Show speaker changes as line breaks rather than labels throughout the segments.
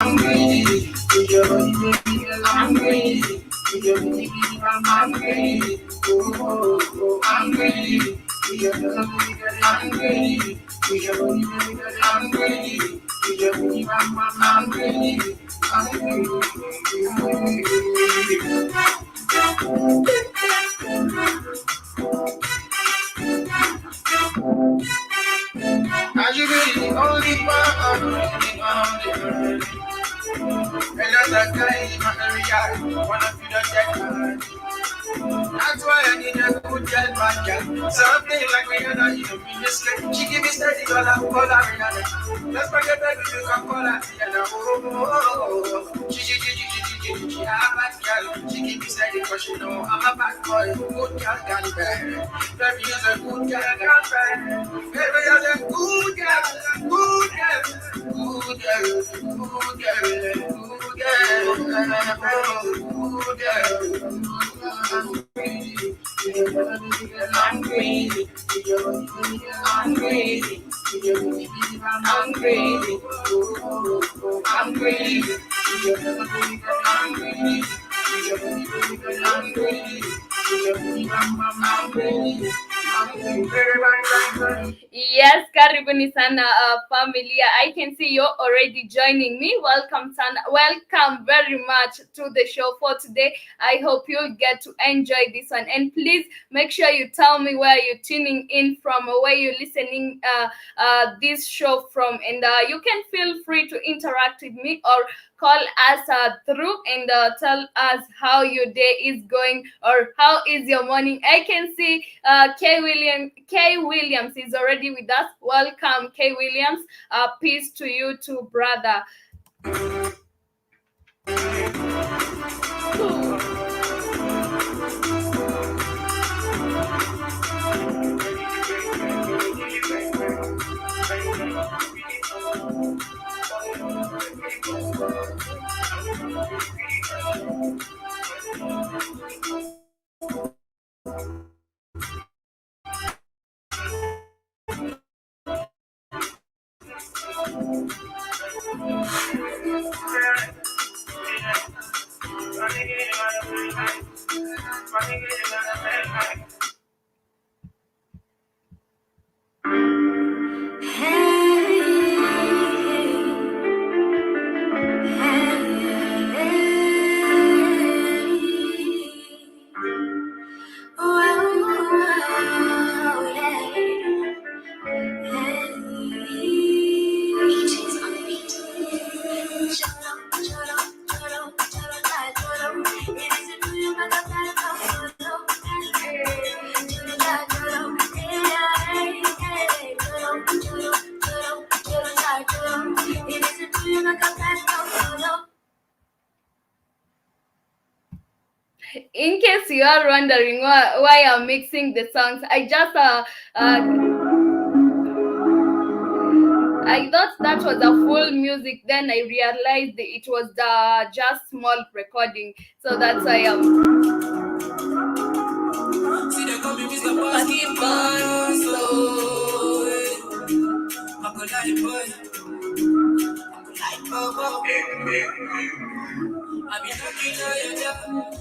I'm greedy. I'm greedy. I'm greedy. Oh, I'm greedy. I'm greedy. I'm greedy. I'm greedy. I should be the only one. Another guy in my area, wanna feel the dead. That's why I need a good girl, bad girl. Something like we had in a ministry. She give me $30, call her in a day. Let's forget that you can call her in a she a bad girl. She give me $30 'cause she know I'm a bad boy. Good girl, can bear. Baby is a good girl, can bear. Baby is a good girl, good girl, good girl, good girl, good girl. I'm crazy. I'm crazy. I'm crazy. I'm crazy. I'm crazy. Yes, karibuni sana familia. I can see you're already joining me. Welcome sana. Welcome very much to the show for today. I hope you'll get to enjoy this one. And please make sure you tell me where you're tuning in from or where you're listening this show from. And you can feel free to interact with me or call us through and tell us how your day is going or how is your morning. I can see K Williams is already with us. Welcome, K Williams. Peace to you too, brother. In case you are wondering why I'm mixing the songs, I just I thought that was a full music. Then I realized it was just small recording, so that's why I'm. See, they call me Mr. Party I be knocking on your door.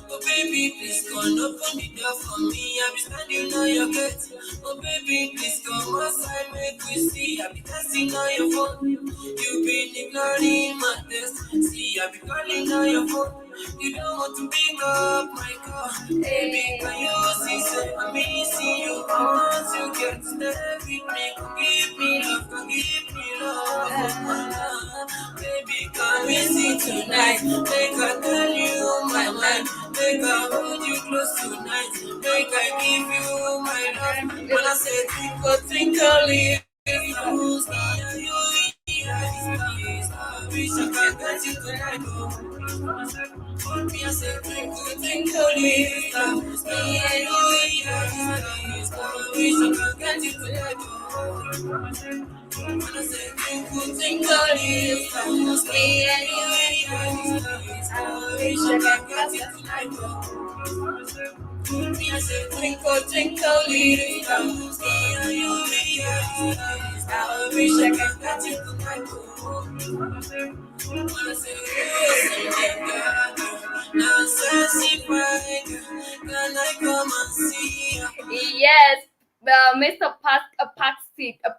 Oh baby, please come open the door for me. I be standing on your gate. Oh baby, please come outside, make we see. I be dancing on your phone. You been ignoring my text. See, I be calling on your phone. You don't want to pick up my call. Baby, can you see? Say I'm missing you. I want to get to stay with me. Come give me love, come give me love. Baby, come with me tonight. Make I tell you my mind. Make I hold you close tonight. Make I give you my love. When I say twinkle, twinkle, you I wish I could get you tonight. Me, I say twinkle, twinkle, me and you, I wish I could get you tonight. When I say twinkle, twinkle, me and you, I wish I could get you tonight. Me, I say twinkle, twinkle, me and you, I wish I could get you tonight.
Yes, Mr.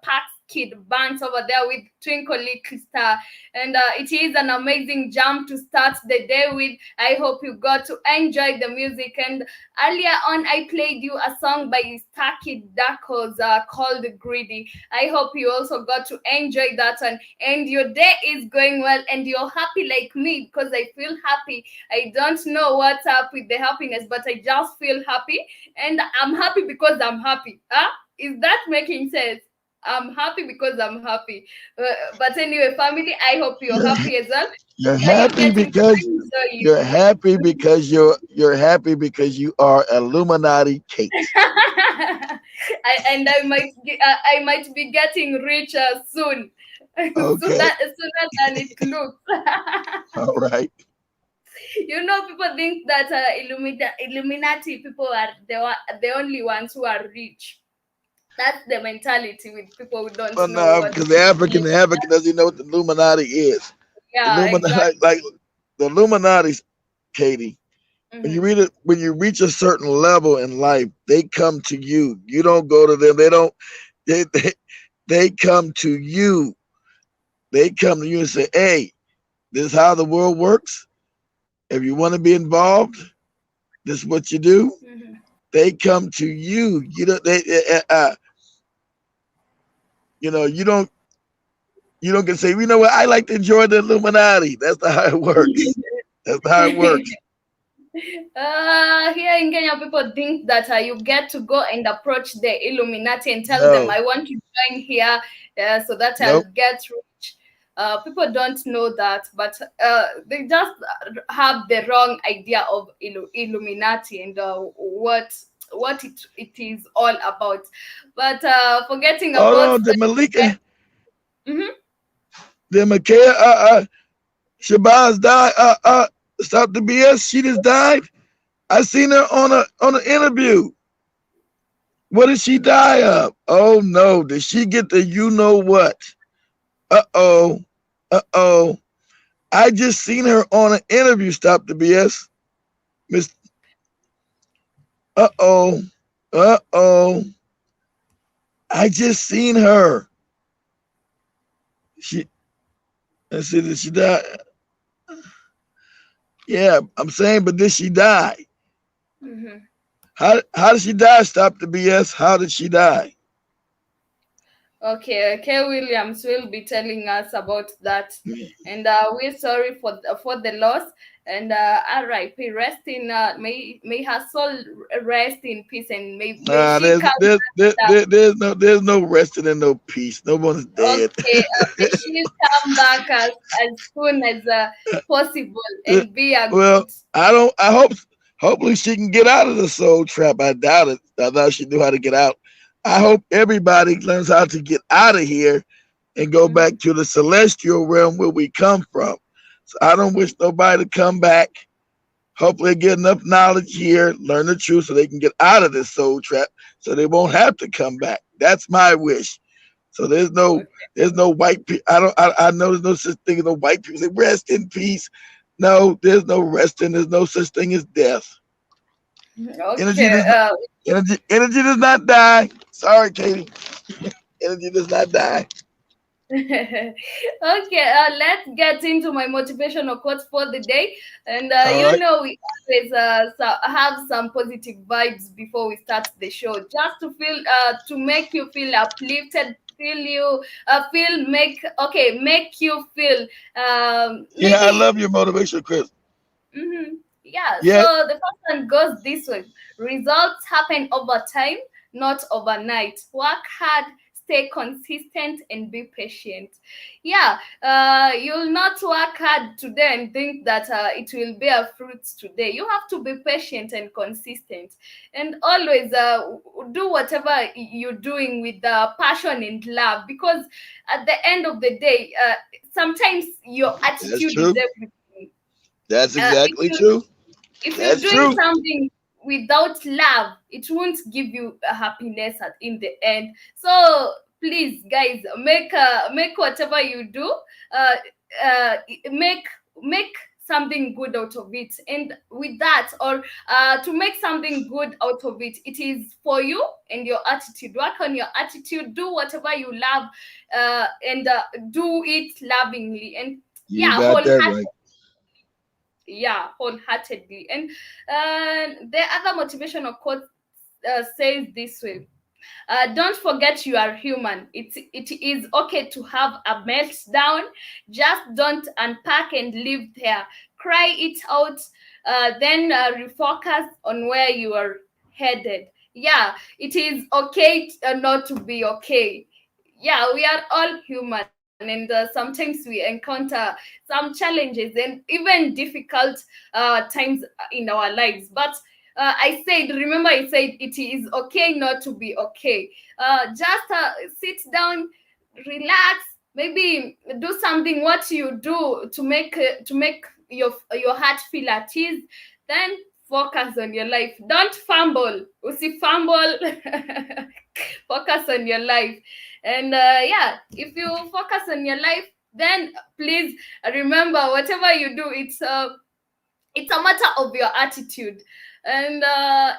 Pax Kid bands over there with Twinkle Little Star, and it is an amazing jam to start the day with. I hope you got to enjoy the music. And earlier on, I played you a song by Starkid Darkos called Greedy. I hope you also got to enjoy that one, and your day is going well, and you're happy like me because I feel happy. I don't know what's up with the happiness, but I just feel happy, and I'm happy because I'm happy. Huh? Is that making sense? I'm happy because I'm happy. But anyway, family, I hope you're
You're
happy as well.
you're
Are you
happy
getting to
because
enjoy it?
you're happy because you're happy because you are Illuminati Kate.
I might be getting richer soon,
Okay.
sooner than it looks.
All right.
People think that Illuminati people are the only ones who are rich. That's the mentality with people who don't
Well,
know
no,
what.
because the African doesn't know what the Illuminati is. The
Yeah,
Illuminati,
exactly.
like the Illuminati, Katie.
Hmm.
When you reach a certain level in life, they come to you. You don't go to them. They don't. They come to you. They come to you and say, "Hey, this is how the world works. If you want to be involved, this is what you do."
Hmm.
They come to you. You don't you don't get to say, you know what, I like to enjoy the Illuminati. That's not how it works. That's not how it works.
Here in Kenya, people think that you get to go and approach the Illuminati and tell them,
No,
I want to join here so that I'll
nope.
get rich. People don't know that, but they just have the wrong idea of Illuminati and what it is all about. But forgetting
Hold
about
on, the
that,
Malika,
mhm.
the Micaiah, Shabazz died. Stop the BS. She just died. I seen her on an interview. What did she die of? Oh no, did she get the you know what? Uh oh, uh-oh. I just seen her on an interview. Stop the BS. Miss. Uh-oh, uh-oh. I just seen her. She. Let's see, did she die? Yeah, I'm saying, but did she die?
Mhm.
How did she die? Stop the BS. How did she die?
Okay, Williams will be telling us about that, and we're sorry for the loss. And R.I.P. Rest in may her soul rest in peace, and may
Nah,
she come back.
there's no resting and no peace. No one's dead.
Okay, may she come back as soon as possible
Uh,
and be a
well,
good.
I don't. I hope. Hopefully, she can get out of the soul trap. I doubt it. I thought she knew how to get out. I hope everybody learns how to get out of here and go
Mhm.
back to the celestial realm where we come from. So I don't wish nobody to come back. Hopefully, they get enough knowledge here, learn the truth, so they can get out of this soul trap, so they won't have to come back. That's my wish. So there's no white people. I know there's no such thing as no white people. Say rest in peace. No, there's no resting. There's no such thing as death. Energy
Okay.
does not. Energy does not die. Sorry, Katie. Energy does not die.
Okay, let's get into my motivational quotes for the day. And
All right.
we always have some positive vibes before we start the show, just to make you feel uplifted, make you feel
Yeah, I
maybe.
love your motivation, Chris.
Mm-hmm. Yeah,
Yeah,
so the first one goes this way. Results happen over time, not overnight. Work hard, stay consistent, and be patient. Yeah, you'll not work hard today and think that it will bear fruits today. You have to be patient and consistent, and always do whatever you're doing with passion and love, because at the end of the day, sometimes your
that's
attitude is
true.
everything.
That's
If
exactly
you
true.
if you're
That's
doing
true.
something without love, it won't give you a happiness in the end. So please, guys, make whatever you do, uh, make something good out of it. And with that, or to make something good out of it, it is for you and your attitude. Work on your attitude, do whatever you love, and do it lovingly, and
You
yeah,
got that right.
wholeheartedly. And the other motivational quote says this way: don't forget you are human. It is okay to have a meltdown. Just don't unpack and live there. Cry it out, then refocus on where you are headed. Yeah, it is okay not to be okay. Yeah, we are all human, and sometimes we encounter some challenges and even difficult times in our lives. But remember, I said it is okay not to be okay. Just sit down, relax, maybe do something what you do to make your heart feel at ease. Then focus on your life. Don't fumble. Usi fumble. Focus on your life. And yeah, if you focus on your life, then please remember, whatever you do, it's a matter of your attitude. And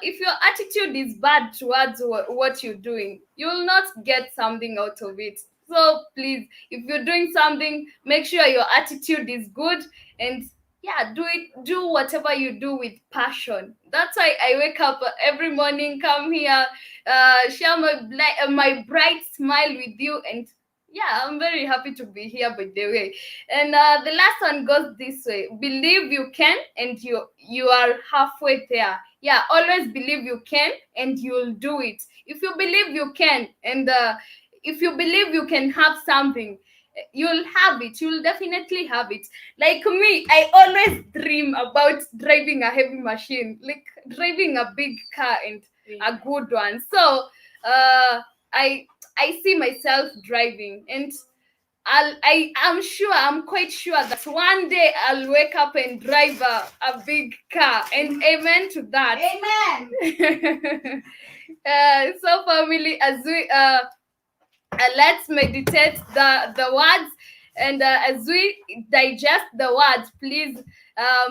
if your attitude is bad towards what you're doing, you will not get something out of it. So please, if you're doing something, make sure your attitude is good. And yeah, do whatever you do with passion. That's why I wake up every morning, come here, share my bright smile with you. And yeah, I'm very happy to be here, by the way. And the last one goes this way: believe you can, and you are halfway there. Yeah, always believe you can, and you'll do it. If you believe you can, and if you believe you can have something, you'll have it. You'll definitely have it. Like me, I always dream about driving a heavy machine, like driving a big car, and a good one. So I see myself driving, and I'm quite sure that one day I'll wake up and drive a big car. And amen to that. Amen. So family, as we let's meditate the words, and as we digest the words, please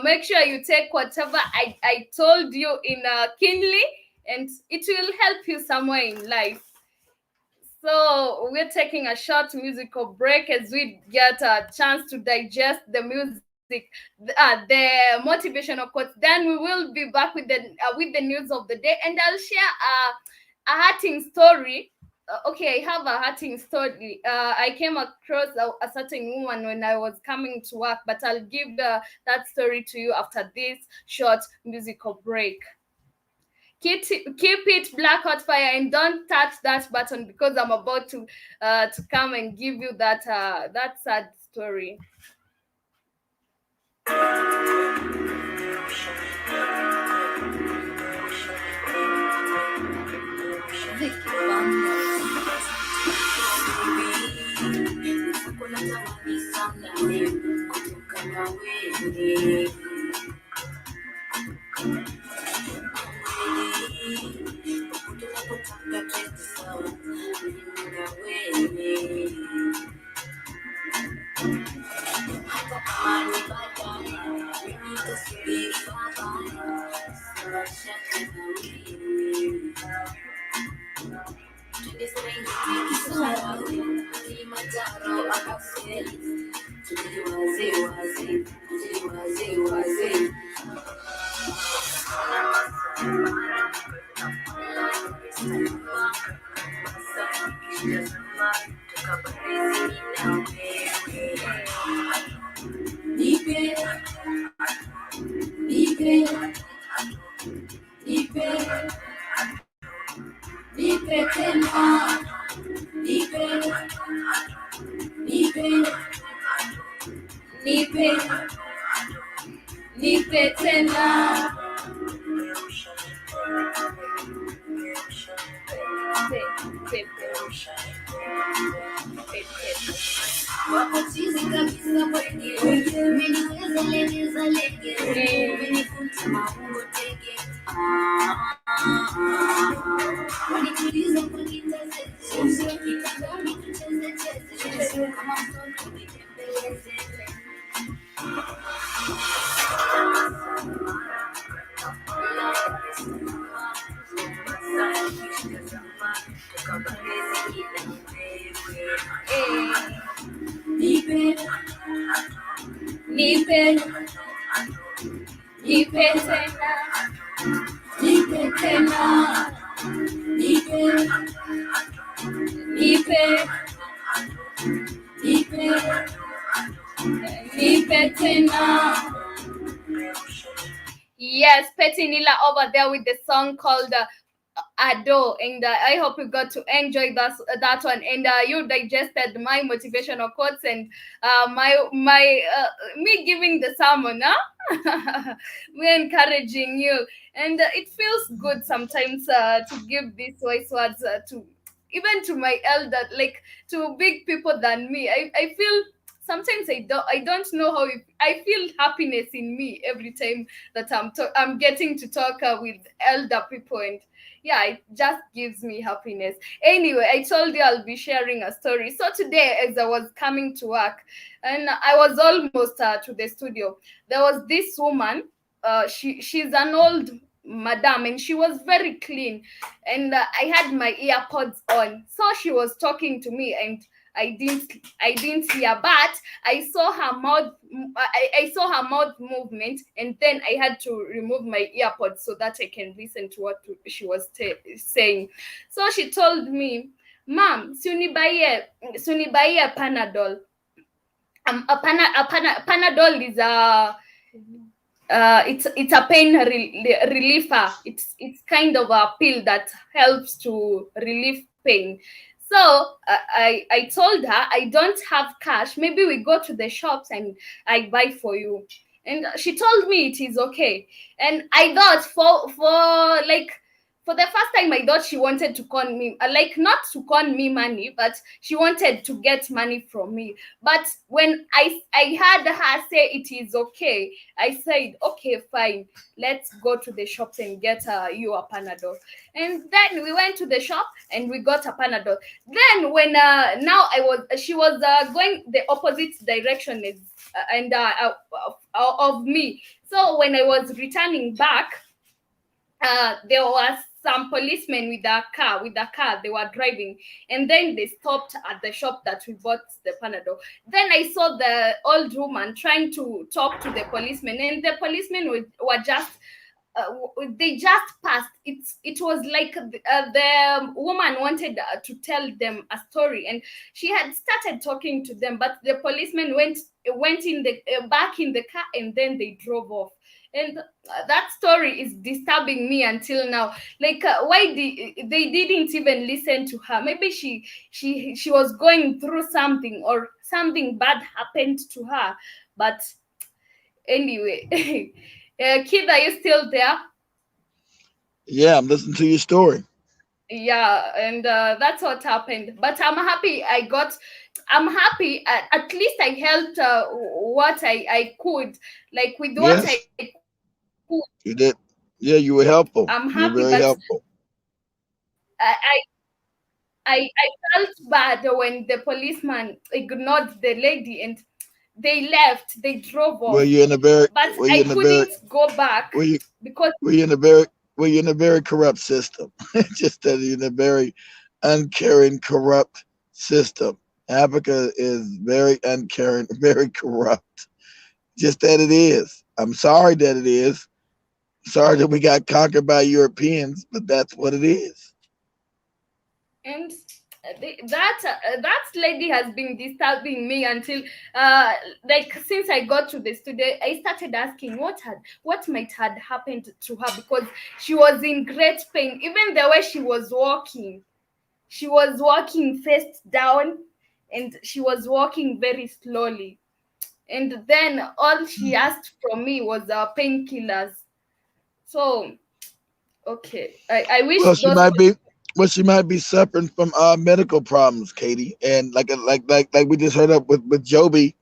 make sure you take whatever I told you in keenly, and it will help you somewhere in life. So we're taking a short musical break as we get a chance to digest the music, the motivational quotes. Then we will be back with the news of the day, and I'll share a hurting story. Okay, I have a hurting story. I came across a certain woman when I was coming to work, but I'll give that story to you after this short musical break. Keep it black hot fire, and don't touch that button, because I'm about to come and give you that sad story. Nipe tena. nipe, nipe tena, nipe tena, nipe, nipe, nipe, nipe tena. Yes, Petty Nila over there with the song called Ado, and I hope you got to enjoy that one, and you digested my motivational quotes and my me giving the sermon, huh? Me encouraging you, and it feels good sometimes to give these wise words to even to my elder, like to big people than me. I feel sometimes I don't know how I feel happiness in me every time that I'm getting to talk with elder people, and yeah, it just gives me happiness. Anyway, I told you I'll be sharing a story. So today, as I was coming to work, and I was almost to the studio, there was this woman. She's an old madam, and she was very clean, and I had my earpods on, so she was talking to me, and I didn't hear, but I saw her mouth. I saw her mouth movement, and then I had to remove my earpods so that I can listen to what she was saying. So she told me, "Mom, sunibaye Panadol. Panadol is it's a pain reliever. It's kind of a pill that helps to relieve pain." So I told her I don't have cash. Maybe we go to the shops and I buy for you. And she told me it is okay. And I thought for the first time, I thought she wanted to con me, like not to con me money, but she wanted to get money from me. But when I heard her say it is okay, I said, okay, fine, let's go to the shops and get you a Panadol. And then we went to the shop and we got a Panadol. Then when she was going the opposite direction of me. So when I was returning back, there was some policemen with a car they were driving, and then they stopped at the shop that we bought the Panadol. Then I saw the old woman trying to talk to the policemen, and the policemen were just they just passed. It was like the woman wanted to tell them a story, and she had started talking to them, but the policeman went in the back in the car, and then they drove off. And that story is disturbing me until now. Like why they didn't even listen to her? Maybe she was going through something, or something bad happened to her. But anyway, Kid, are you still there?
Yeah, I'm listening to your story.
Yeah, and that's what happened. But I'm happy at least I helped what I could, like with what I
Yes,
could.
you did. Yeah, you were helpful.
I'm
You were
happy,
very
but
helpful.
I, I I felt bad when the policeman ignored the lady and they left, they drove
Were
off.
you in a very,
But
were you
I
in a very,
couldn't go back
were you,
because
were you in a very, were you in a very corrupt system? Just that you're in a very uncaring, corrupt system. Africa is very uncaring, very corrupt. Just that it is. I'm sorry that it is. Sorry that we got conquered by Europeans, but that's what it is.
and that lady has been disturbing me until uh like since I got to the studio. I started asking what might had happened to her, because she was in great pain. Even the way she was walking face down, and she was walking very slowly. And then all she asked from me was painkillers. So okay, I wish
Well, she
those
might be. Well, she might be suffering from medical problems, Katie, and like we just heard up with Joby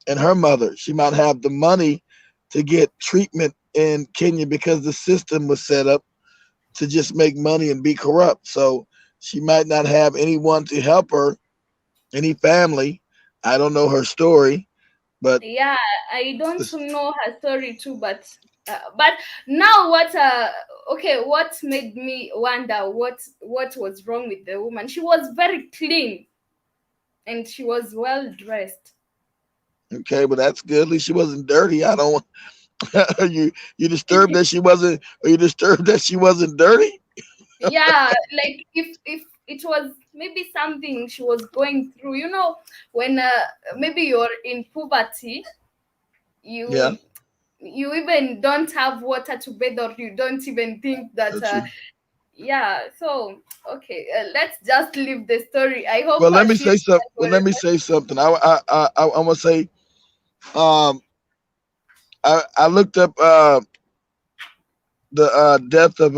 and her mother. She might have the money to get treatment in Kenya because the system was set up to just make money and be corrupt. So she might not have anyone to help her, any family. I don't know her story, but
yeah, I don't know her story too, but now what made me wonder what was wrong with the woman. She was very clean and she was well dressed.
Okay, but that's good. At least she wasn't dirty. I don't. Are you disturbed that she wasn't? Are you disturbed that she wasn't dirty?
Yeah, like if it was maybe something she was going through, when maybe you're in puberty,
Yeah,
you you even don't have water to bathe, or you don't even think that
that's true.
yeah. So okay, let's just leave the story. I hope
Well, let me
she's
say something. Well,
well.
let me say something. I'm gonna say. Um, I looked up the death of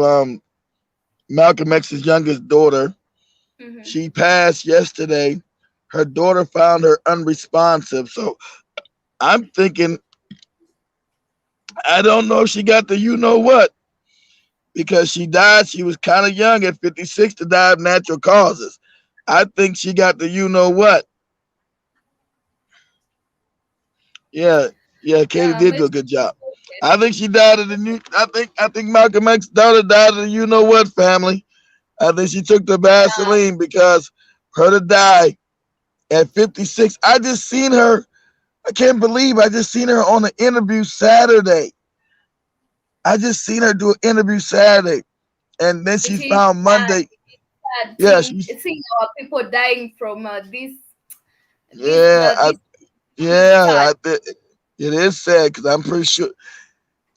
Malcolm X's youngest daughter.
Mhm.
She passed yesterday. Her daughter found her unresponsive. So I'm thinking, I don't know if she got the you know what, because she died. She was kind of young at 56 to die of natural causes. I think she got the you know what. Yeah, yeah, Katie
Yeah,
did
maybe.
do a good job. I think she died of the new. I think Malcolm X's daughter died of the you know what family. I think she took the
Yeah,
Vaseline because her to die at 56. I just seen her. I can't believe I just seen her on an interview Saturday. I just seen her do an interview Saturday, and then
it
she
is
found
sad.
Monday.
Sad
Yeah,
seeing
she's
seeing our people dying from
yeah,
this is
yeah.
sad.
It is sad because I'm pretty sure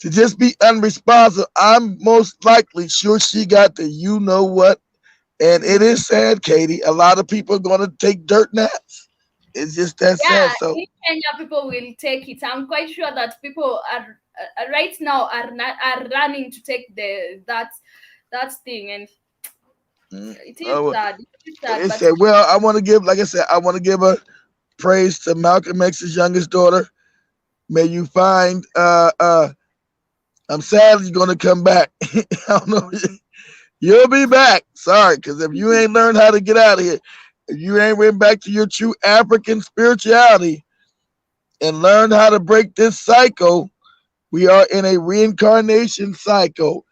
to just be unresponsive. I'm most likely sure she got the you know what, and it
Hmm.
is sad, Katie. A lot of people are gonna take dirt naps. It's just that
Yeah,
sad. So
in Kenya, people will take it. I'm quite sure that people are right now are running to take that thing, and
mm,
it is
oh,
sad. It is sad,
it
but
said, well, I want to give, like I said, I want to give a praise to Malcolm X's youngest daughter. May you find. I'm sad you're gonna come back. I don't know. You'll be back. Sorry, because if you ain't learned how to get out of here, if you ain't went back to your true African spirituality and learned how to break this cycle, we are in a reincarnation cycle.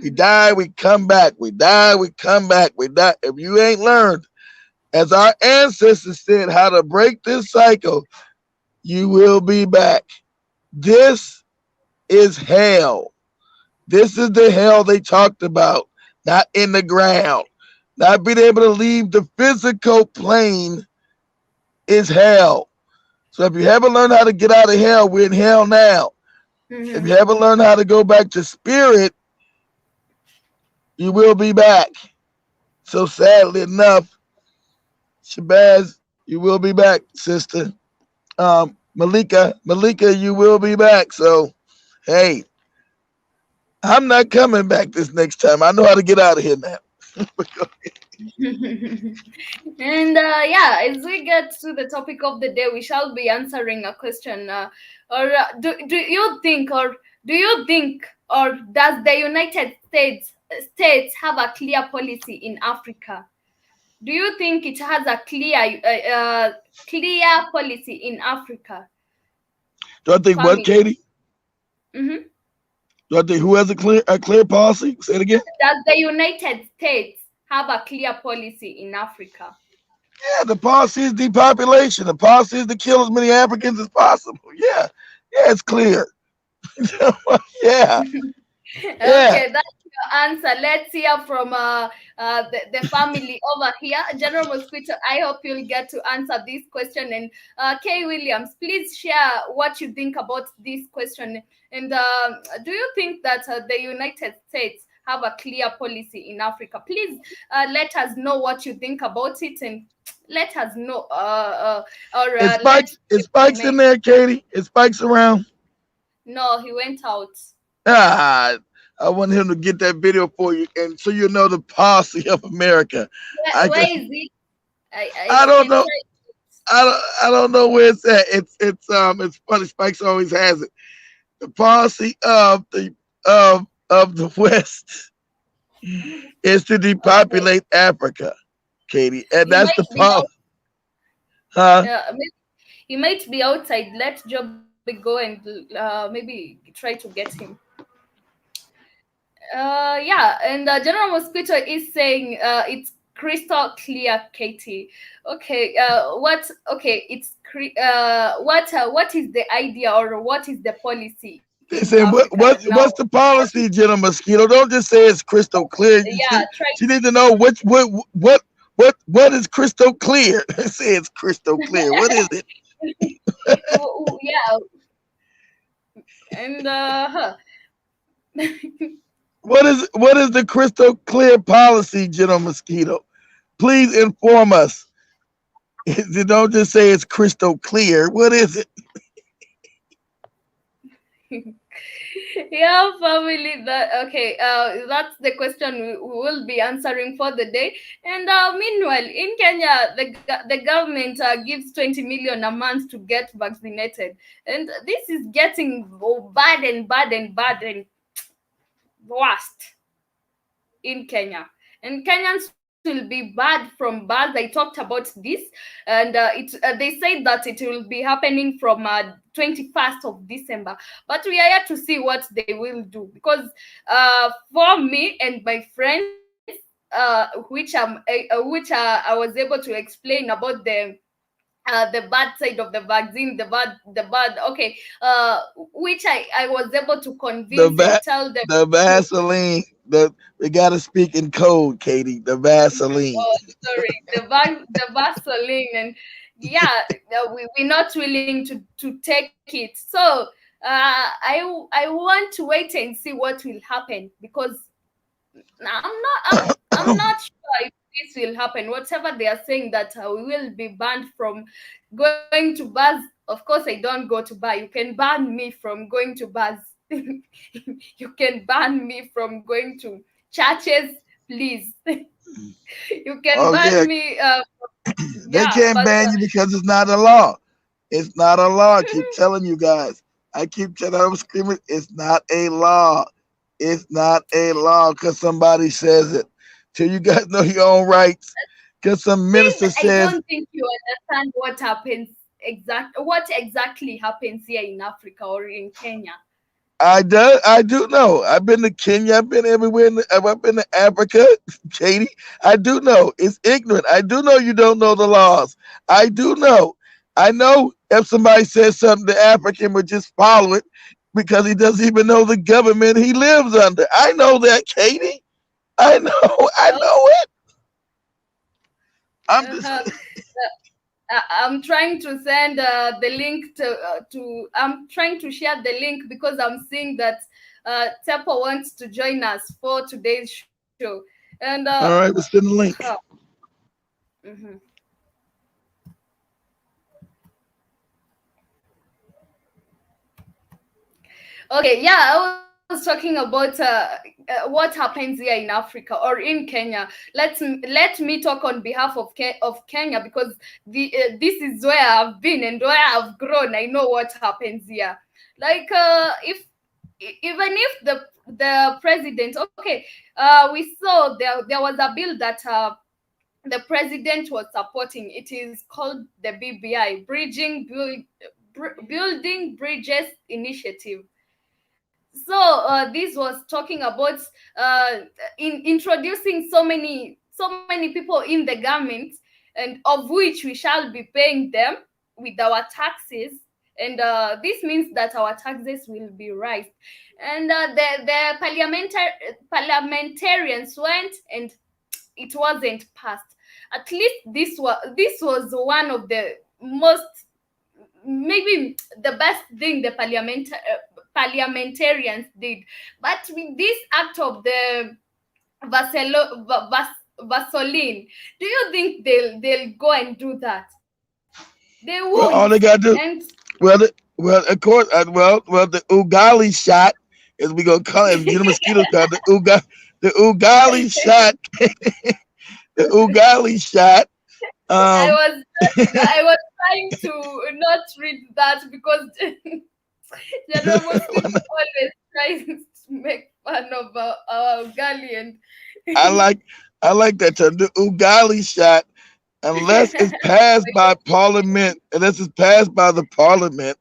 We
Mhm.
die, we come back. We die, we come back. We die. If you ain't learned, as our ancestors said, how to break this cycle, you will be back. This is hell. This is the hell they talked about, not in the ground. Not being able to leave the physical plane is hell. So if you haven't learned how to get out of hell, we're in hell now. If you
Mhm.
haven't learned how to go back to spirit, you will be back. So sadly enough, Shabazz, you will be back, sister. Malika, you will be back. So hey, I'm not coming back this next time. I know how to get out of here now.
And yeah, as we get to the topic of the day, we shall be answering a question. Or do you think, or do you think, or does the United States have a clear policy in Africa? Do you think it has a clear policy in Africa,
Do I think what,
family?
Katie?
Hmm.
Do I think who has a clear policy? Say it again.
Does the United States have a clear policy in Africa?
Yeah, the policy is depopulation. The policy is to kill as many Africans as possible. Yeah, yeah, it's clear. Yeah, yeah.
Okay, that's your answer. Let's hear from the family over here. General Mosquito, I hope you'll get to answer this question. And Kay Williams, please share what you think about this question. And do you think that the United States have a clear policy in Africa? Please let us know what you think about it, and let us know, or
It
let's
spikes. It spikes in
comment.
there, Katie. It spikes around.
No, he went out.
Ah, I want him to get that video for you, and so you know the policy of America. I
Where
can.
is it?
I
I
don't
can
know.
try.
I don't know where it's at. It's funny. Spikes always has it. The policy of the West is to
Okay.
depopulate Africa, Katie, and
He
that's the
might be
policy.
out.
Huh?
He might be outside. Let Joby go and maybe try to get him. Yeah, and General Mosquito is saying it's crystal clear, Katie. Okay, what? Okay, what is the idea or what is the policy in
They say
Africa now?
what's the policy, General Mosquito? Don't just say it's crystal clear.
Yeah, try.
She needs to know what is crystal clear. Say it's crystal clear. What is it?
Yeah, and
What is the crystal clear policy, General Mosquito? Please inform us. Don't just say it's crystal clear. What is it?
yeah, family. That okay. That's the question we will be answering for the day. And meanwhile, in Kenya, the government gives 20 million a month to get vaccinated, and this is getting bad and bad and bad and worst in Kenya. And Kenyans will be bad from bad. I talked about this, and they said that it will be happening from 21st of December. But we are here to see what they will do, because for me and my friends, which I was able to explain about the bad side of the vaccine, the bad, okay, which I was able to
The
convince and
va-
tell them
the
to.
Vaseline. We gotta speak in code, Katie. The Vaseline.
Oh, sorry, the Vaseline, and yeah, we're not willing to take it. So I want to wait and see what will happen, because I'm not sure if this will happen. Whatever they are saying, that we will be banned from going to bars. Of course, I don't go to bar. You can ban me from going to bars. You can ban me from going to churches, please. You can
Oh yeah,
ban me.
they
Yeah,
can't
but
ban you because it's not a law. It's not a law. I keep telling you guys. I keep telling. I'm screaming. It's not a law. It's not a law because somebody says it. Till you guys know your own rights. Because some
please,
minister
I
says,
don't think you understand what exactly happens here in Africa or in Kenya.
I do know. I've been to Kenya. I've been everywhere. I've been to Africa, Katie. I do know. It's ignorant. I do know you don't know the laws. I do know. I know if somebody says something, the African would just follow it because he doesn't even know the government he lives under. I know that, Katie. I know. I
Oh,
know it. I'm just.
uh-huh. I'm trying to send the link to. I'm trying to share the link because I'm seeing that Tepo wants to join us for today's show, and
All right. Let's send the
huh,
link.
mhm. Okay, yeah, I was talking about what happens here in Africa or in Kenya. Let me talk on behalf of Kenya, because this is where I've been and where I've grown. I know what happens here. Like if even if the president, okay, we saw there was a bill that the president was supporting. It is called the BBI, Building Bridges Initiative. So this was talking about in introducing so many people in the government, and of which we shall be paying them with our taxes. And this means that our taxes will be raised. And the parliamentarians went, and it wasn't passed. At least this was one of the most, maybe the best thing the parliamentarians did. But with this act of the Vaseline, do you think they'll go and do that? They won't.
Well, all they got to
And
do. Of course. The Ugali shot, as we gonna call it, as General Mosquito called the Ugali shot, the Ugali shot.
I
Um,
was I was trying to not read that because General Mosquito always tries to make fun of our Gali and
I like I like that term, the Ugali shot. Unless it's passed by Parliament, unless it's passed by the Parliament,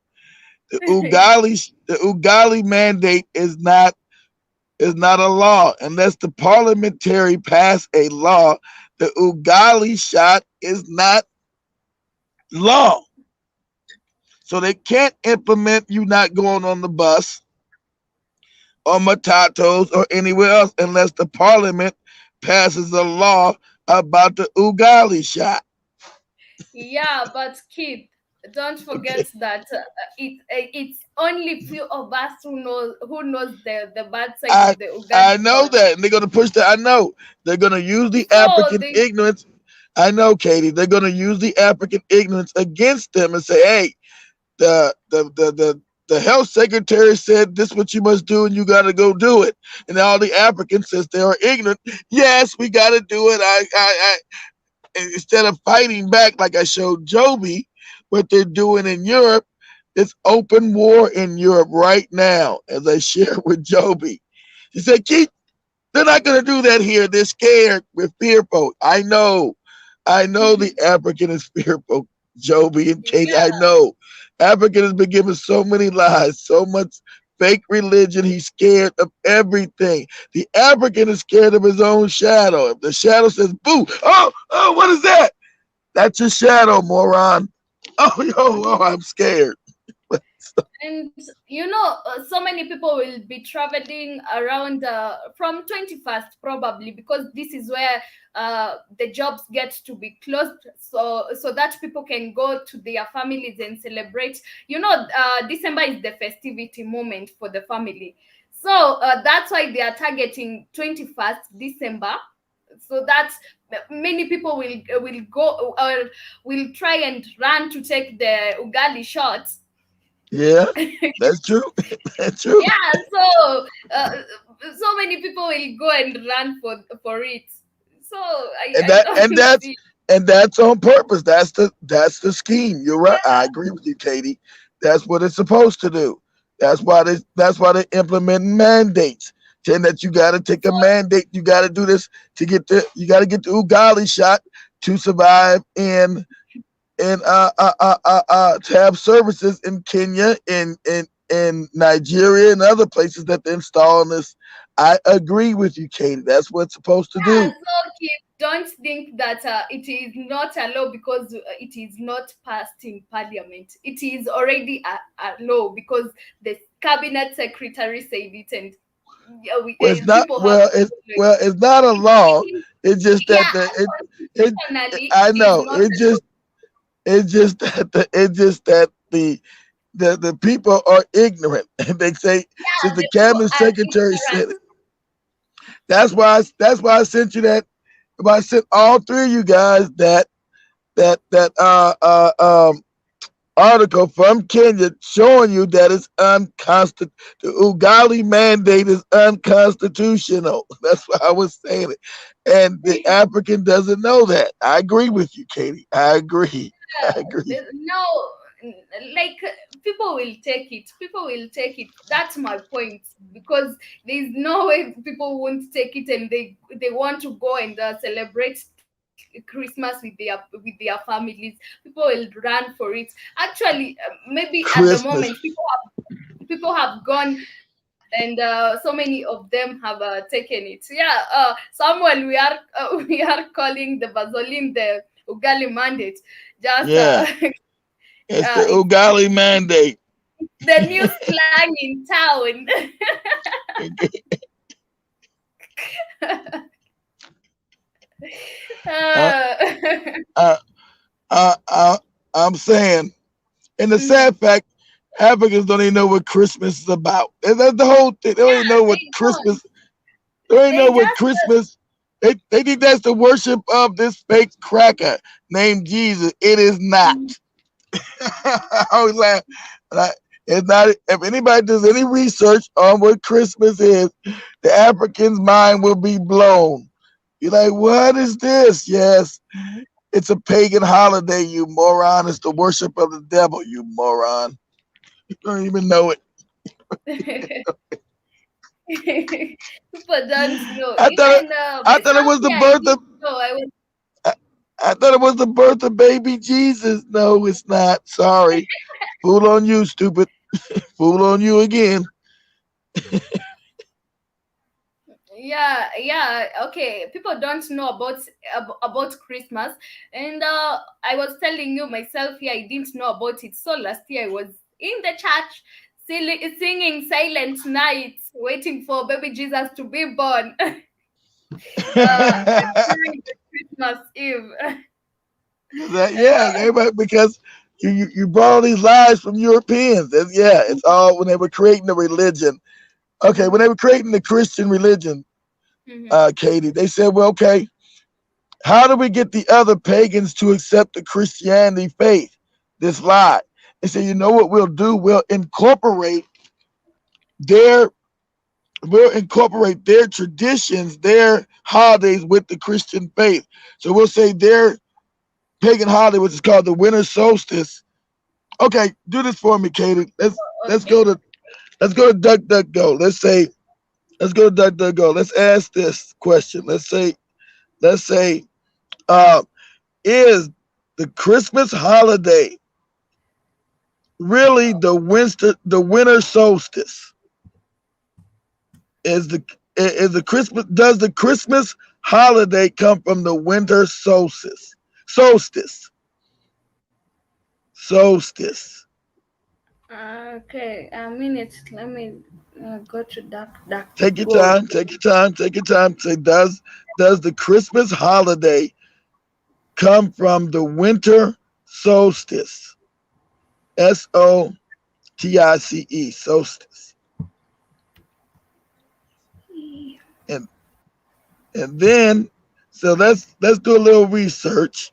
the Ugali mandate is not a law unless the parliamentary pass a law the ugali shot is not law. So they can't implement you not going on the bus or matatos or anywhere else unless the parliament passes a law about the ugali shot.
Yeah, but Keith, don't
Okay.
forget that it's only few of us who knows the bad side
I
of the
I
ugali
know
shot.
that, and they're gonna push that. I know they're gonna use the
So
African
they
ignorance. I know, Katie. They're gonna use the African ignorance against them and say, "Hey, the health secretary said this is what you must do, and you got to go do it." And all the Africans, since they are ignorant, yes, we got to do it. And instead of fighting back like I showed Joby, what they're doing in Europe, it's open war in Europe right now, as I shared with Joby. He said, "Keith, they're not going to do that here. They're scared. We're fearful." I know the African is fearful, Joby and Katie. I
yeah,
know. African has been given so many lies, so much fake religion. He's scared of everything. The African is scared of his own shadow. If the shadow says, boo, oh, what is that? That's your shadow, moron. Oh, yo, oh, I'm scared.
and so many people will be traveling around from 21st probably, because this is where the jobs get to be closed, so that people can go to their families and celebrate. December is the festivity moment for the family, so that's why they are targeting 21st December, so that many people will go or will try and run to take the ugali shots.
Yeah, that's true. That's true.
Yeah, so many people will go and run for it, so i
and
i
that and
don't
that's
see.
and that's on purpose. That's the scheme. You're right. I
Yeah,
agree with you, Katie. That's what it's supposed to do. That's why they implement mandates, saying that you got to take a
so
mandate. You got to do this to get the you got to get the ugali shot to survive in to have services in Kenya, in Nigeria, and other places that they're installing this. I agree with you, Katie. That's what it's supposed to
yeah,
do.
so kids don't think that it is not a law because it is not passed in parliament. It is already a law because the cabinet secretary said it, and yeah,
Well, it's not.
people have
Well,
to
it's
follow it.
well, it's not a law.
It is,
It's just that
yeah,
the
constitutionally
I
it is
know.
not a law.
It's just that the people are ignorant, and they say since
Yeah,
the
the people
cabinet
are
secretary
ignorant.
said it. That's why I sent you that. I sent all three of you guys that article from Kenya showing you that it's unconstitutional. The Ugali mandate is unconstitutional. That's why I was saying it. And the African doesn't know that. I agree with you, Katie. I agree. I agree.
No, like people will take it. People will take it. That's my point, because there's no way people won't take it, and they want to go and celebrate Christmas with their families. People will run for it. Actually, maybe at the
Christmas.
moment people have gone, and so many of them have taken it. Yeah, Samuel, we are calling the Bazolim the Ugali mandate. Just
Yeah. It's the
it's
Ugali mandate.
the new slang in town.
I,
uh,
I, I'm saying, and the
mhm.
sad fact, Africans don't even know what Christmas is about. And that's the whole thing. They don't even
Yeah,
know what
they don't.
Christmas. They don't even know
They
what
just
Christmas. They think that's the worship of this fake cracker named Jesus. It is not.
mhm.
I always laugh. Like, it's not. If anybody does any research on what Christmas is, the African's mind will be blown. You're like, what is this? Yes, it's a pagan holiday, you moron. It's the worship of the devil, you moron. You don't even know it.
People don't know.
I thought it,
Even
I thought it was the
something I
birth of.
didn't know. I was
I, I thought it was the birth of baby Jesus. No, it's not. Sorry. Fool on you, stupid. Fool on you again.
yeah. Okay, people don't know about Christmas, and I was telling you myself here, I didn't know about it. So last year I was in the church, singing Silent Night, waiting for baby Jesus to be born. And during the Christmas Eve. And
Yeah, everybody, because you brought all these lies from Europeans. And yeah, it's all when they were creating the religion. Okay, when
mhm,
they were creating the Christian religion,
mhm.
Katie, they said, well, okay, how do we get the other pagans to accept the Christianity faith? This lie. They said, you know what we'll do? Their we'll incorporate their traditions, their holidays with the Christian faith. So we'll say their pagan holiday, which is called the winter solstice. Okay, do this for me, Katie. Let's
Okay.
go to DuckDuckGo. Let's go to DuckDuckGo. Let's ask this question. Let's say uh, is the Christmas holiday really the winter solstice? Is the Christmas does the Christmas holiday come from the winter solstice? Solstice.
Okay, a minute. Let me go to Duck
Take your
Go.
time. Take your time. Take your time. Say, does the Christmas holiday come from the winter solstice? Solstice. Solstice. And and then so let's do a little research.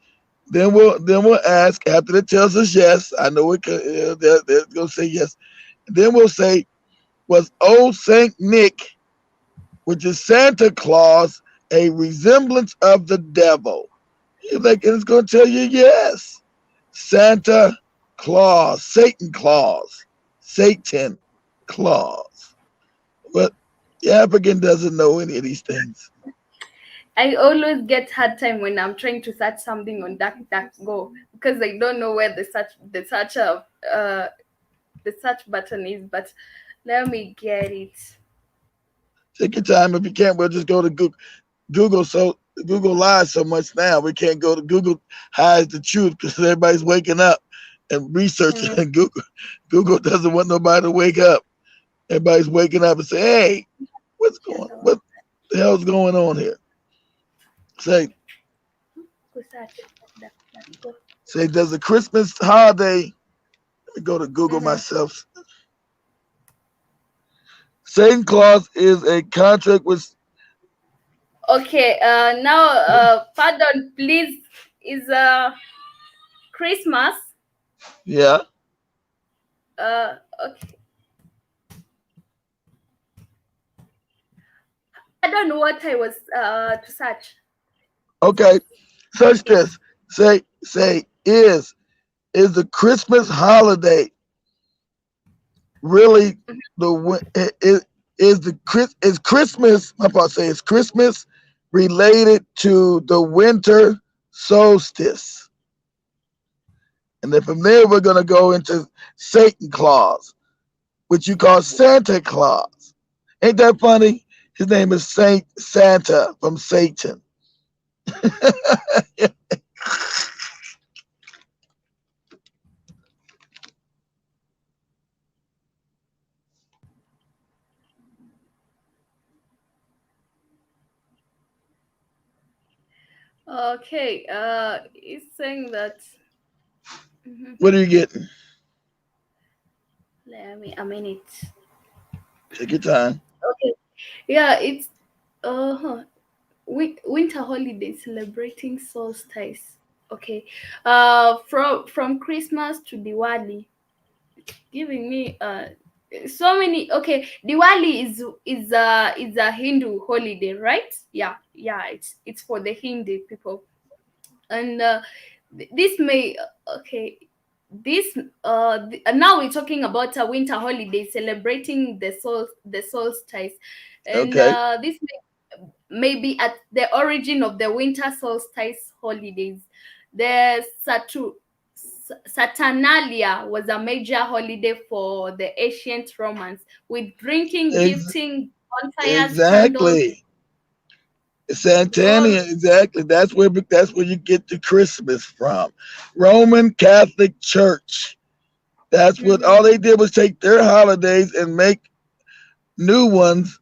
Then we'll ask after it tells us yes. I know it could. They're gonna say yes. Then we'll say, was Old Saint Nick, which is Santa Claus, a resemblance of the devil? You're like, and it's going to tell you yes. Santa Claus, Satan Claus. But the African doesn't know any of these things.
I always get hard time when I'm trying to search something on Go because I don't know where the search button is. But let me get it.
Take your time. If you can't, we'll just go to Google. So Google lies so much now. We can't go to Google hides the truth because everybody's waking up and researching.
Mm,
And Google doesn't want nobody to wake up. Everybody's waking up and say, "Hey, what the hell's going on here?" Say,
go search Go.
does the Christmas holiday? Let me go to Google
Mhm.
myself. Satan Claus is a contract with.
Okay. Now, pardon, please. Is Christmas?
Yeah.
Okay. I don't know what I was to search.
Okay. Search this. Say is the Christmas holiday really is Christmas? My part say is Christmas related to the winter solstice, and then from there we're gonna go into Satan Claus, which you call Santa Claus. Ain't that funny? His name is Saint Santa from Satan.
Okay. It's saying that. Mhm.
What are you getting?
Let me a minute.
Take your time.
Okay. Yeah, it's winter holiday celebrating solstice. Okay. From Christmas to Diwali, giving me so many. Okay, Diwali is a Hindu holiday, right? Yeah. It's for the Hindu people, and this may okay. This now we're talking about a winter holiday celebrating the solstice, and
Okay.
this may be at the origin of the winter solstice holidays. The Saturnalia was a major holiday for the ancient Romans, with drinking,
Ex-
gifting, bonfires, candles,
exactly.
Oh.
Santanian, exactly. That's where you get the Christmas from. Roman Catholic Church. That's what
Mm-hmm.
all they did was take their holidays and make new ones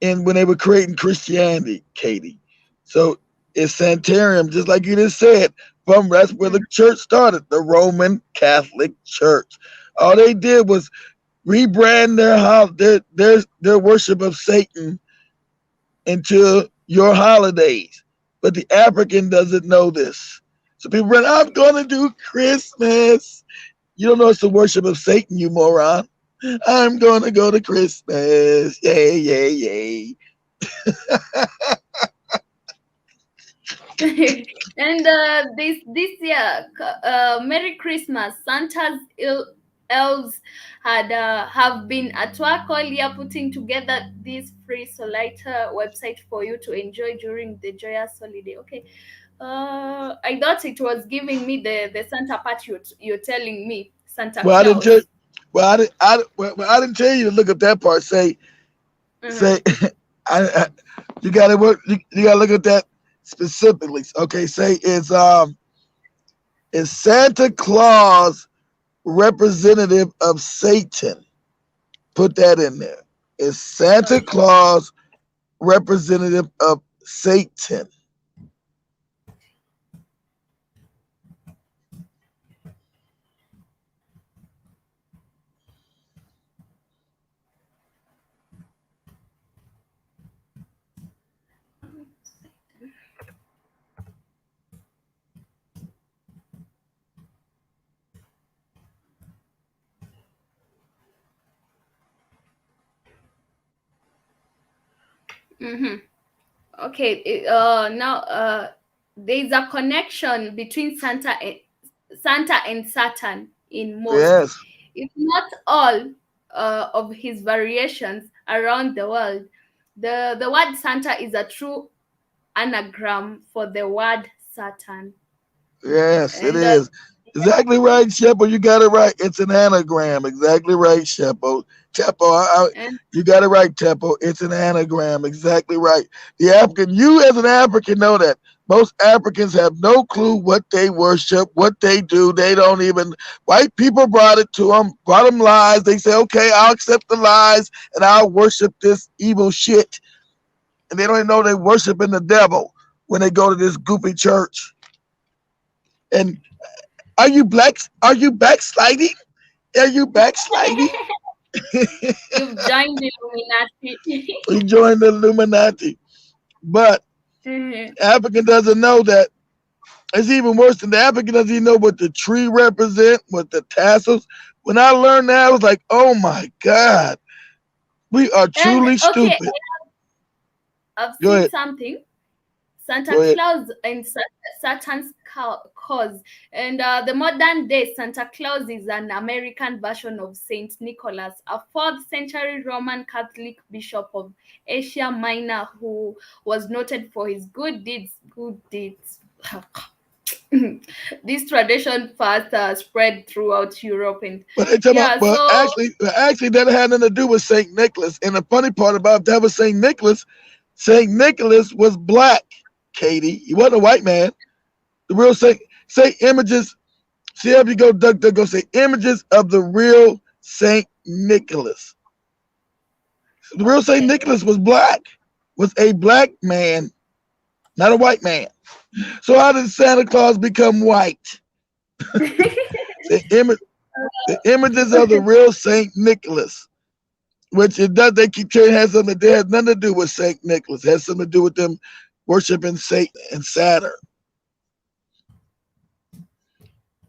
in when they were creating Christianity, Katie. So it's Sanitarium, just like you just said. From that's where the church started, the Roman Catholic Church. All they did was rebrand their worship of Satan into your holidays. But the African doesn't know this. So people run, I'm gonna do Christmas. You don't know it's the worship of Satan, you moron. I'm gonna go to Christmas. Yay, yay, yay.
And this year, Merry Christmas. Santa's elves have been at work all year putting together this free Solitaire website for you to enjoy during the joyous holiday. Okay. I thought it was giving me the Santa part you're telling me, Santa
Well, I didn't tell.
Claus.
I didn't tell you to look at that part. Say,
Mm-hmm.
I you gotta work. You gotta look at that specifically. Okay, say is Santa Claus representative of Satan? Put that in there. Is Santa
Okay.
Claus representative of Satan?
Mm-hmm. Okay. Now there's a connection between Santa and Saturn in most,
Yes,
if not all, of his variations around the world. The word Santa is a true anagram for the word Saturn,
yes, it
and
is. Exactly right, Shepo. You got it right. It's an anagram. Exactly right, Shepo. Chepo,
and
you got it right, Chepo. It's an anagram. Exactly right. The African, you as an African know that. Most Africans have no clue what they worship, what they do. They don't even. White people brought it to them, brought them lies. They say, okay, I'll accept the lies and I'll worship this evil shit. And they don't even know they're worshiping the devil when they go to this goofy church. And are you black? Are you backsliding? Are you backsliding?
you've joined the Illuminati.
You join the Illuminati. But
Mhm.
African doesn't know that. It's even worse than the African doesn't even know what the tree represent, what the tassels. When I learned that, I was like, oh my God, we are
And
truly
okay,
stupid.
I've
Go
seen
ahead.
something. Santa
Go ahead.
Claus and Saturn's cause. And the modern day Santa Claus is an American version of Saint Nicholas, a 4th century Roman Catholic bishop of Asia Minor who was noted for his good deeds. Good deeds. This tradition first spread throughout Europe, and
But they talk about,
yeah, so
actually, that had nothing to do with Saint Nicholas. And the funny part about that was Saint Nicholas was black. Katie, he wasn't a white man. The real say images. See if you go go say images of the real Saint Nicholas. The real Saint
okay.
Nicholas was black, was a black man, not a white man. So how did Santa Claus become white? The image, the images of the real Saint Nicholas, which it does. They keep saying has something. That has nothing to do with Saint Nicholas. It has something to do with them worshiping Satan and Saturn.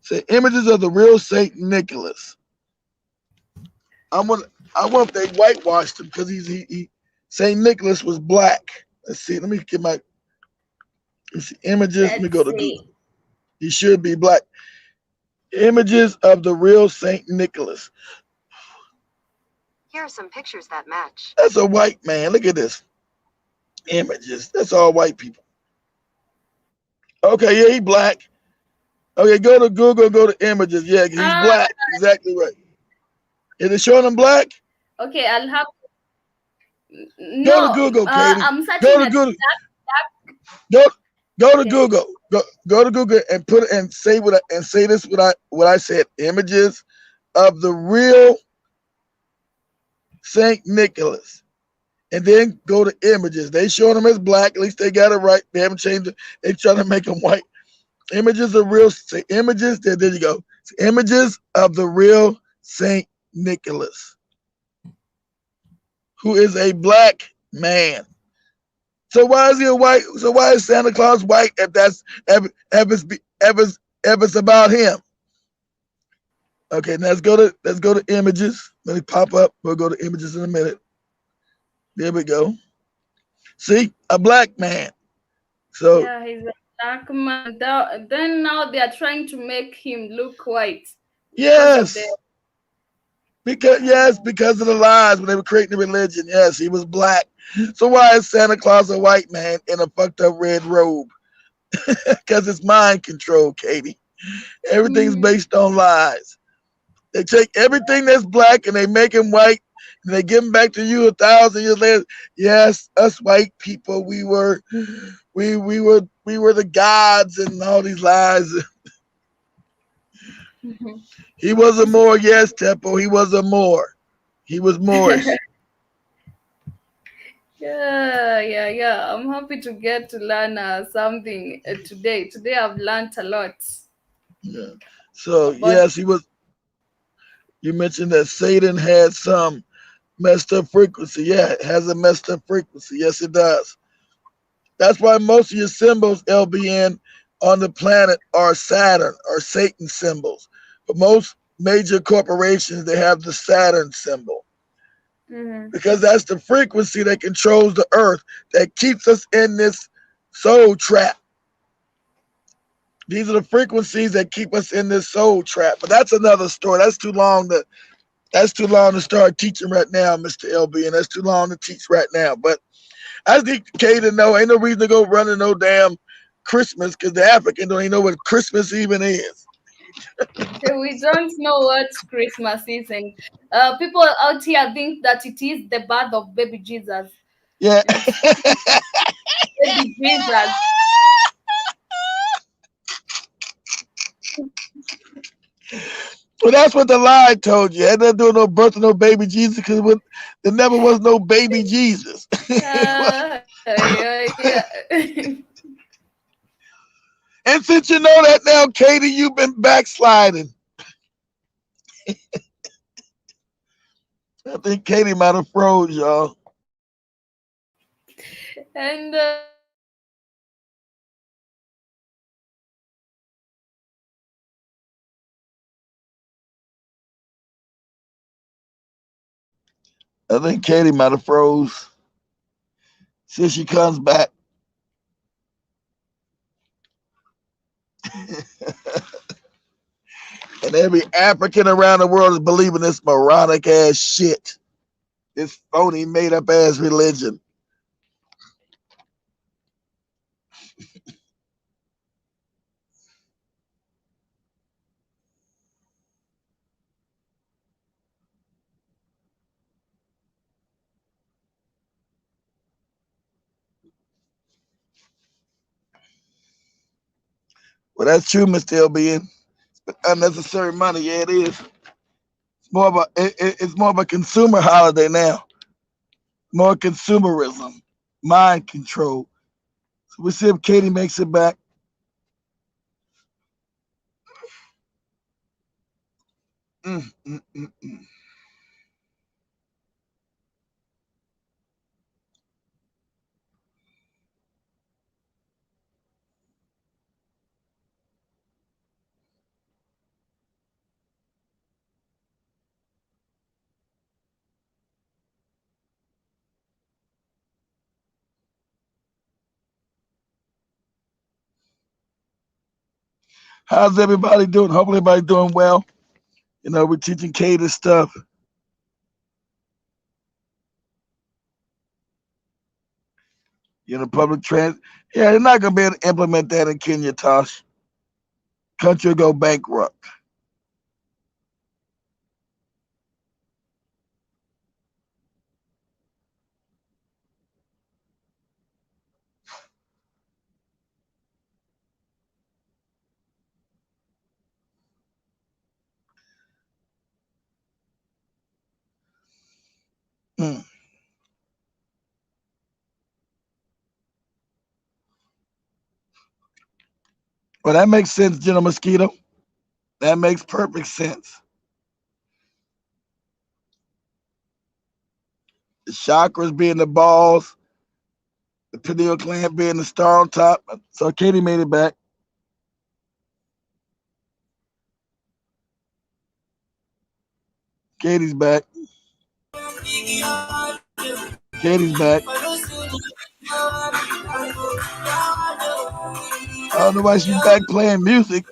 So images of the real Saint Nicholas. I want I wonder if they whitewashed him because he Saint Nicholas was black. Let's see. Let me get my let's see, images. Let me
Let's
go to Google.
see.
He should be black. Images of the real Saint Nicholas.
Here are some pictures that match.
That's a white man. Look at this. Images. That's all white people. Okay, yeah, he black. Okay, go to Google, go to images. Yeah, he's
Uh,
black. Exactly right. Is it showing him black?
okay, I'll have
Go to
no.
Google, Katie.
I'm
Go
searching
to
at
Google. Go go to
Okay.
Google. Go to Google and put it and say and say this what I said. Images of the real Saint Nicholas. And then go to images. They showing them as black. At least they got it right. They haven't changed it. They trying to make them white. Images of real say images. There you go. Images of the real Saint Nicholas, who is a black man. So why is he a white? So why is Santa Claus white if that's if it's about him? Okay, now let's go to images. Let me pop up. We'll go to images in a minute. There we go. See, a black man. So
Yeah, he's a dark man. Then now they are trying to make him look white because of the.
yes, because of the lies when they were creating the religion. Yes, he was black. So why is Santa Claus a white man in a fucked up red robe? Because it's mind control, Katie. Everything's
Mm,
based on lies. They take everything that's black and they make him white, and they give him back to you 1,000 years later. Yes, us white people, we were the gods and all these lies. He was a
it's
Moor, yes, Tempo. He was a Moor. He was Moorish.
yeah, yeah, yeah. I'm happy to get to learn something today. Today I've learned a lot
Yeah. So
about.
yes, he was. You mentioned that Satan had some messed up frequency. Yeah, it has a messed up frequency. Yes, it does. That's why most of your symbols, LBN, on the planet are Saturn or Satan symbols. But most major corporations, they have the Saturn symbol
Mhm.
because that's the frequency that controls the earth, that keeps us in this soul trap. These are the frequencies that keep us in this soul trap. But that's another story. That's too long to start teaching right now, Mr. LB, and that's too long to teach right now. But I think Kay to know ain't no reason to go running no damn Christmas because the African don't even know what Christmas even is.
So we don't know what Christmas is, and people out here think that it is the birth of baby Jesus.
Yeah.
It's baby Jesus.
Well, that's what the lie told you. Had nothing to do with no birth of no baby Jesus because there never was no baby Jesus.
Yeah, yeah.
And since you know that now, Katie, you've been backsliding. I think Katie might have froze, y'all.
And
I think Katie might have froze. See if she comes back. And every African around the world is believing this moronic ass shit. This phony made up ass religion. Well, that's true, Mr. LBN. Unnecessary money, yeah, it is. It's more of a consumer holiday now. More consumerism, mind control. So we see if Katie makes it back. Mm, mm, mm, mm. How's everybody doing? Hopefully, everybody doing well. We're teaching Katie stuff. Public trans. Yeah, they're not gonna be able to implement that in Kenya, Tosh. Country will go bankrupt. Mm. Well, that makes sense, General Mosquito. That makes perfect sense. The chakras being the balls, the pineal gland being the star on top. So Katie made it back. Katie's back. Katie's back. I don't know why she's back playing music.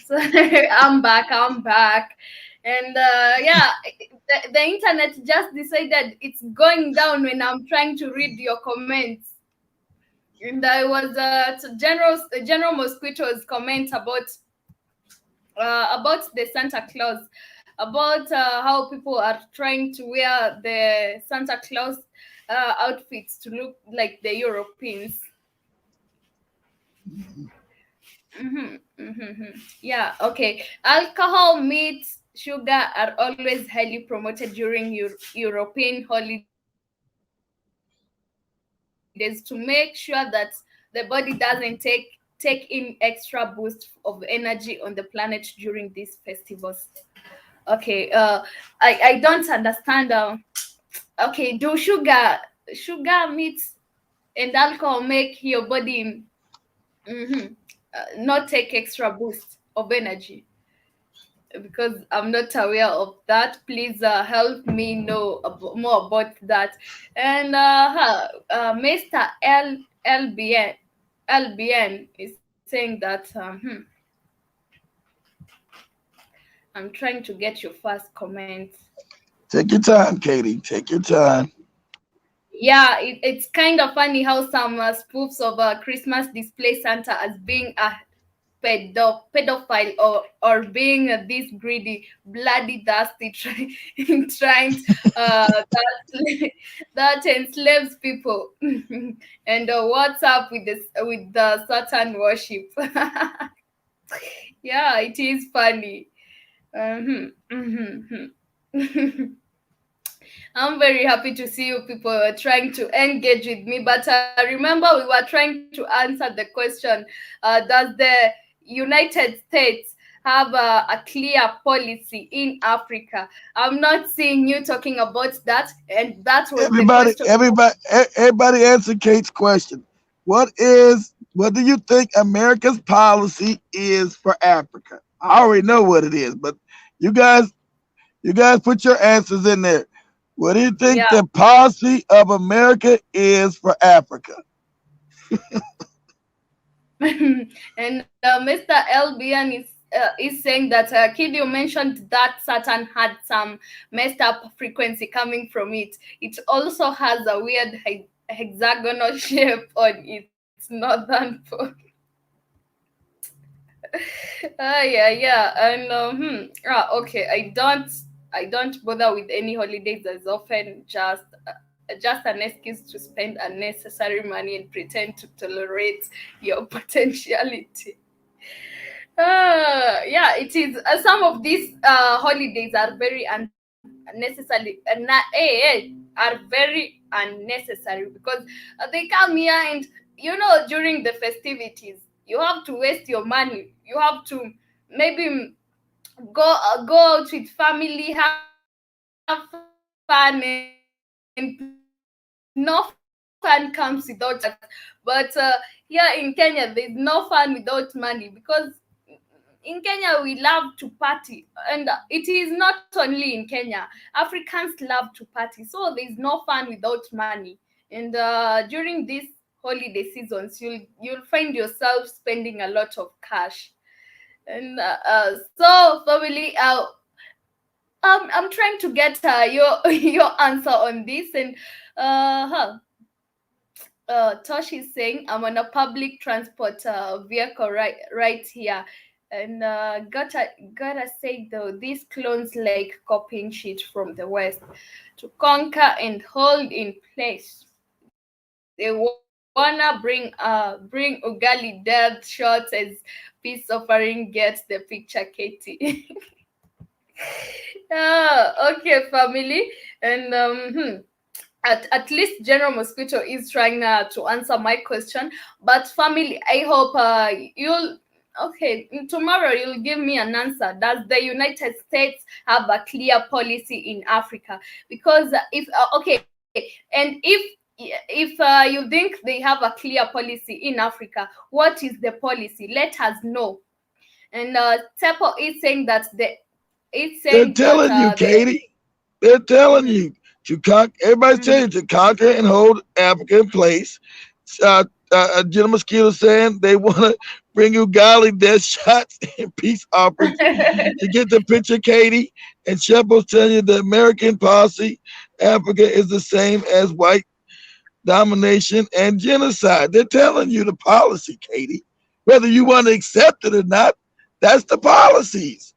So I'm back. And yeah, the internet just decided it's going down when I'm trying to read your comments. And I was General Mosquito's comment about the Santa Claus, about how people are trying to wear the Santa Claus outfits to look like the Europeans. Yeah, okay. Alcohol, meat, sugar are always highly promoted during European holidays to make sure that the body doesn't take in extra boost of energy on the planet during these festivals. Okay, I don't understand. Okay, do sugar, meat, and alcohol make your body mhm, not take extra boost of energy? Because I'm not aware of that. Please help me know more about that. And Mr. LBN is saying that I'm trying to get your first comment.
Take your time, Katie. Take your time.
Yeah, it's kind of funny how some spoofs of Christmas display Santa as being a pedophile or being this greedy, bloody, dusty trying that that enslaves people. And what's up with this with the Satan worship? Yeah, it is funny. I'm very happy to see you people are trying to engage with me. But remember, we were trying to answer the question: does the United States have a clear policy in Africa? I'm not seeing you talking about that, and that was the
Everybody,
question.
everybody, everybody answer Kate's question. What do you think America's policy is for Africa? I already know what it is, but you guys, you guys put your answers in there. What do you think
Yeah.
the policy of America is for Africa?
And Mr. LBN is saying that kid, you mentioned that Saturn had some messed up frequency coming from it. It also has a weird hexagonal shape on its northern pole. Yeah, and okay. I don't bother with any holidays as often. Just an excuse to spend unnecessary money and pretend to tolerate your potentiality. Yeah, it is. Some of these holidays are very unnecessary, are very unnecessary because they come here and during the festivities you have to waste your money. You have to maybe go out with family, have fun, and no fun comes without that. But here in Kenya, there's no fun without money because in Kenya we love to party, and it is not only in Kenya. Africans love to party, so there's no fun without money. And during these holiday seasons, you'll find yourself spending a lot of cash. And so family, I'm trying to get your your answer on this. And Tosh is saying I'm on a public transport vehicle right here, and gotta say though, these clones like copying shit from the West to conquer and hold in place. They wanna bring ugali death shots as peace offering. Get the picture, Katie? Okay, family. And at least General Mosquito is trying to answer my question. But family, I hope you'll okay tomorrow you'll give me an answer. Does the United States have a clear policy in Africa? Because if okay, and if you think they have a clear policy in Africa, what is the policy? Let us know. And Tepo is saying that
They're telling you,
the
Katie. They're telling
mhm,
you to conquer. Everybody's telling you
mhm.
to conquer and hold Africa in place. General Mosquito saying they want to bring you godly death shots and peace offerings. You get the picture, Katie. And Shepard's telling you the American policy, Africa is the same as white domination and genocide. They're telling you the policy, Katie. Whether you want to accept it or not, that's the policies.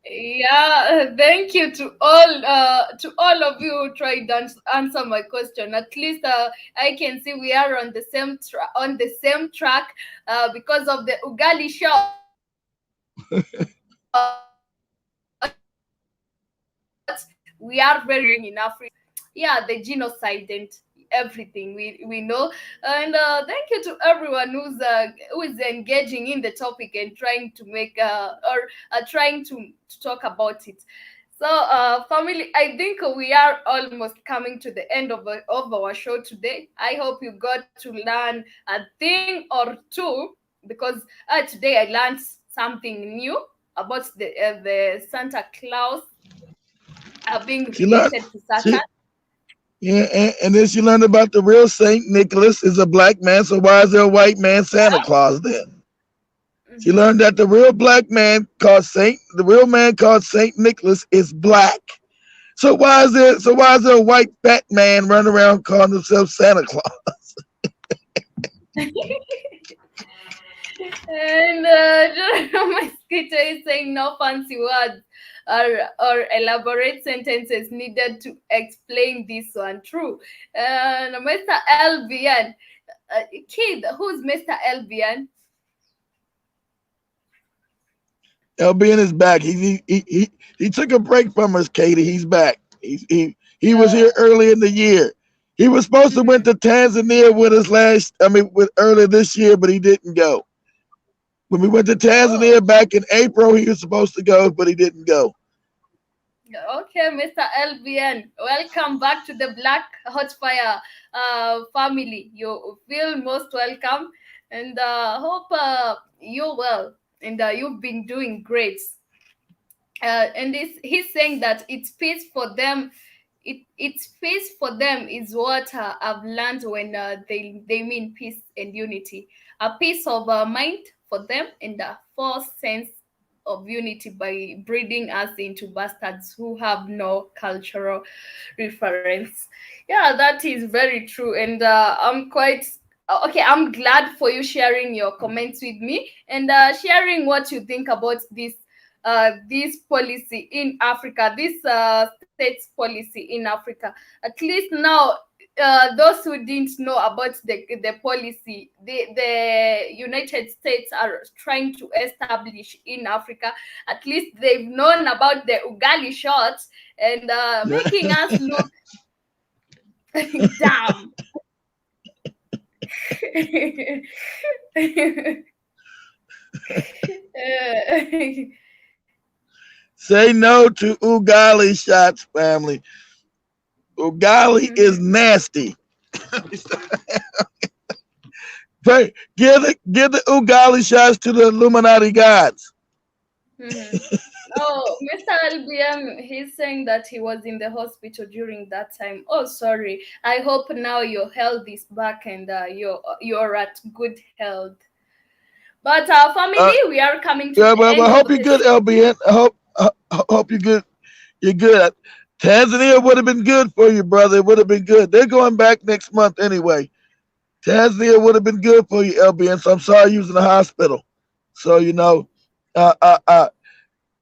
Yeah, thank you to all of you who tried to answer my question. At least I can see we are on the on the same track because of the ugali shots. We are very in Africa. Yeah, the genocide and everything we know. And thank you to everyone who is engaging in the topic and trying to make or trying to talk about it. So family, I think we are almost coming to the end of our show today. I hope you got to learn a thing or two, because today I learned something new about the Santa Claus being
She learned,
related to Saturn.
she, yeah, and then she learned about the real Saint Nicholas is a black man. So why is there a white man Santa Claus then? She
Mhm.
learned that the real man called Saint Nicholas is black. So why is there a white fat man running around calling himself Santa Claus?
And Mosquito is saying no fancy words or elaborate sentences needed to explain this one. True. And Mr. Albion, kid, who's Mr. Albion?
LBN is back. He took a break from us, Katie. He's back. He was
Uh,
here early in the year. He was supposed to went
mhm.
to Tanzania with us with earlier this year, but he didn't go. When we went to
Oh,
Tanzania back in April, he was supposed to go, but he didn't go.
okay, Mr. Albion. Welcome back to the Black Hotfire family. You feel most welcome, and hope you're well and you've been doing great. And he's saying that it's peace for them. It's peace for them is what I've learned when they mean peace and unity. A peace of mind for them, and a false sense of unity by breeding us into bastards who have no cultural reference. Yeah, that is very true, and I'm quite okay. I'm glad for you sharing your comments with me and sharing what you think about this policy in Africa, this state's policy in Africa. At least now, those who didn't know about the policy, the United States are trying to establish in Africa. At least they've known about the Ugali shots and making us look dumb.
Say no to ugali shots, family. Ugali is nasty. Give the ugali shots to the Illuminati gods.
Mhm. Oh, Mr. LBM, he's saying that he was in the hospital during that time. Oh, sorry. I hope now your health is back and you're at good health. But family,
Uh,
we are coming to
yeah,
the
well, I
end
hope
of
you're
the
good,
show.
LBN. I hope you're good. You're good. Tanzania would have been good for you, brother. It would have been good. They're going back next month anyway. Tanzania would have been good for you, LBN. So I'm sorry you was in the hospital. So uh, uh, uh,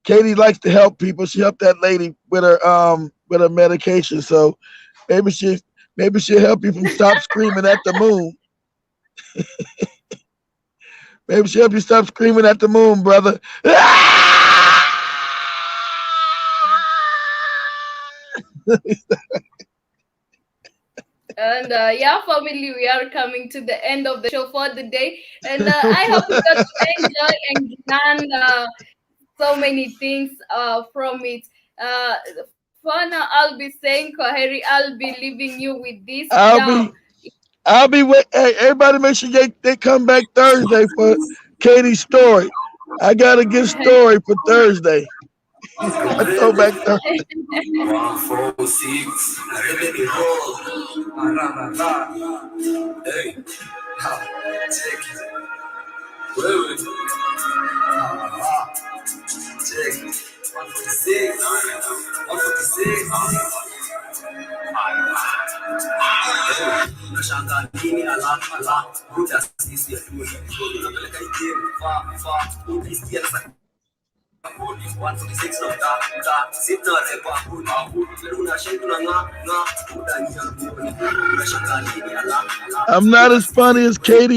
Katie likes to help people. She helped that lady with her medication. So maybe she maybe she'll help you from stop screaming at the moon. Maybe she'll help you stop screaming at the moon, brother. Ah!
And yeah, family, we are coming to the end of the show for the day. And I hope you got to enjoy and learn so many things from it. Uh, for now, I'll be saying Koheri, I'll be leaving you with this.
I'll
Yeah.
be I'll be with hey, everybody. Make sure they come back Thursday for Katie's story. I got a good story for Thursday. I throw back Thursday.
146, let me roll. Hey, check it. Wait. Check it. 146, 146. Unashangaa nini ala buda sisi ya tuli unapeleka igeni fa unisikia sasa 146 na sita repa unashangaa na buda ni unashangaa nini ala
I'm not as funny as Katie.